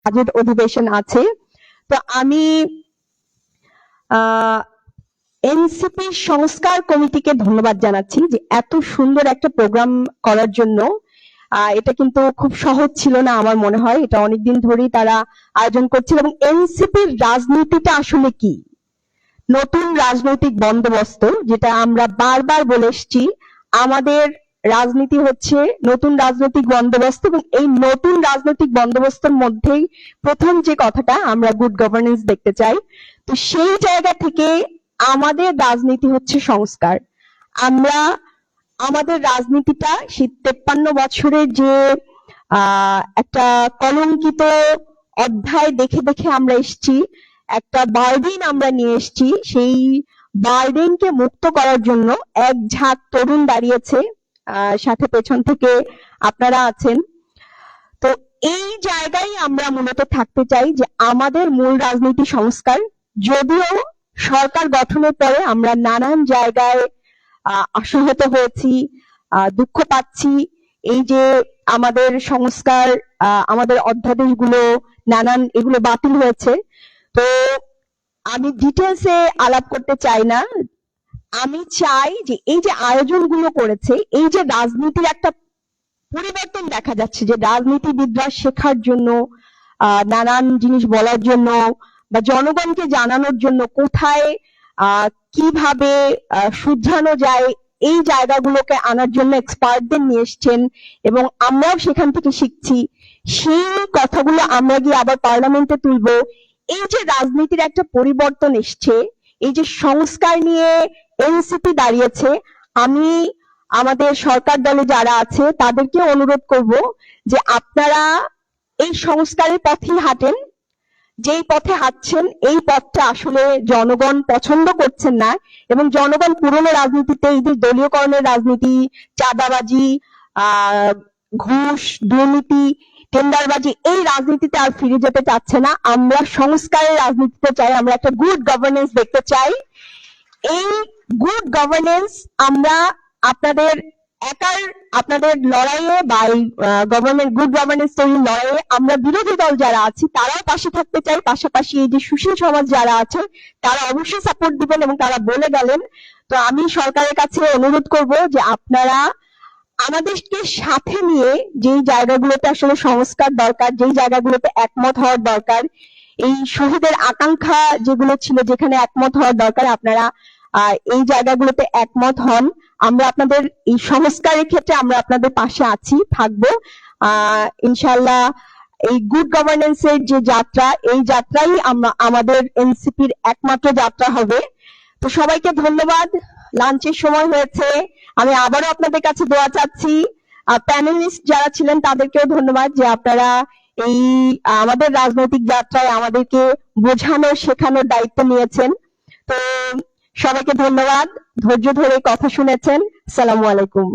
Budget অধিবেশন আছে। তো আমি এনসিপি সংস্কার কমিটিকে ধন্যবাদ জানাচ্ছি যে এত সুন্দর একটা প্রোগ্রাম করার জন্য। এটা কিন্তু খুব সহজ ছিল না আমার মনে হয়, এটা অনেকদিন ধরেই তারা আয়োজন করছিল। এবং এনসিপির রাজনীতিটা আসলে কি, নতুন রাজনৈতিক বন্দোবস্ত, যেটা আমরা বারবার বলে এসেছি, আমাদের রাজনীতি হচ্ছে নতুন রাজনৈতিক বন্দোবস্ত। এবং এই নতুন রাজনৈতিক বন্দোবস্তের মধ্যেই প্রথম যে কথাটা, আমরা গুড গভর্নেন্স দেখতে চাই। তো সেই জায়গা থেকে আমাদের রাজনীতি হচ্ছে সংস্কার। আমরা আমাদের রাজনীতিটা সেই 53 বছরের যে একটা কলঙ্কিত অধ্যায় দেখে দেখে আমরা এসেছি, একটা বার্ডেন আমরা নিয়ে এসেছি, সেই বার্ডেনকে মুক্ত করার জন্য এক ঝাঁক তরুণ দাঁড়িয়েছে, সাথে পেছন থেকে আপনারা আছেন। তো এই জায়গায় আমরা মূলত থাকতে চাই যে আমাদের মূল রাজনীতি সংস্কার। যদিও সরকার গঠনের পরে আমরা নানান জায়গায় আশাহত হয়েছি, দুঃখ পাচ্ছি, এই যে আমাদের সংস্কার, আমাদের অধ্যাদেশগুলো নানান এগুলো বাতিল হয়েছে। তো আমি ডিটেলসে আলাপ করতে চাই না। আমি চাই যে এই যে আয়োজনগুলো করেছে, এই যে রাজনীতির একটা পরিবর্তন দেখা যাচ্ছে, যে রাজনীতিবিদরা শেখার জন্য, নানান জিনিস বলার জন্য বা জনগণকে জানানোর জন্য কোথায় কিভাবে শুধরানো যায়, এই জায়গাগুলোকে আনার জন্য এক্সপার্টদের নিয়ে এসছেন এবং আমরাও সেখান থেকে শিখছি। সেই কথাগুলো আমরা গিয়ে আবার পার্লামেন্টে তুলবো। এই যে রাজনীতির একটা পরিবর্তন এসছে, এই যে সংস্কার নিয়ে এনসিপি দাঁড়িয়েছে, আমি আমাদের সরকার দলে যারা আছে তাদেরকে অনুরোধ করব যে আপনারা এই সংস্কারের পথেই হাঁটেন। যেই পথে হাঁটছেন এই পথটা আসলে জনগণ পছন্দ করছেন না, এবং জনগণ পুরনো রাজনীতিতে, এই যে দলীয়করণের রাজনীতি, চাঁদাবাজি, ঘুষ, দুর্নীতি, টেন্ডারবাজি, এই রাজনীতিতে আর ফিরে যেতে চাচ্ছে না। আমরা সংস্কারের রাজনীতিতে চাই, আমরা একটা গুড গভর্নেন্স দেখতে চাই। এই গুড গভর্নেন্স আমরা আপনাদের লড়াইয়ে বা গভর্নমেন্ট গুড গভর্নেন্স তৈরির লড়াইয়ে আমরা বিরোধী দল যারা আছি তারাও পাশে থাকতে চাই। পাশাপাশি এই যে সুশীল সমাজ যারা আছে তারা অবশ্যই সাপোর্ট দিবেন, এবং তারা বলে গেলেন। তো আমি সরকারের কাছে অনুরোধ করব যে আপনারা আমাদেরকে সাথে নিয়ে যেই জায়গাগুলোতে আসলে সংস্কার দরকার, যেই জায়গাগুলোতে একমত হওয়ার দরকার, এই শহীদের আকাঙ্ক্ষা যেগুলো ছিল যেখানে একমত হওয়ার দরকার, আপনারা এই জায়গাগুলোতে একমত হন। আমরা আপনাদের এই সংস্কারের ক্ষেত্রে আমরা আপনাদের পাশে আছি, থাকবো ইনশাআল্লাহ। এই গুড গভর্নেন্স এর যে যাত্রা, এই যাত্রাই আমাদের এনসিপির একমাত্র যাত্রা হবে। তো সবাইকে ধন্যবাদ। লাঞ্চের সময় হয়েছে, আমি আবারও আপনাদের কাছে দোয়া চাচ্ছি। প্যানেলিস্ট যারা ছিলেন তাদেরকেও ধন্যবাদ যে আপনারা এই আমাদের রাজনৈতিক যাত্রায় আমাদেরকে বোঝানোর, শেখানোর দায়িত্ব নিয়েছেন। তো সবাইকে ধন্যবাদ, ধৈর্য ধরে কথা শুনেছেন। আসসালামু আলাইকুম।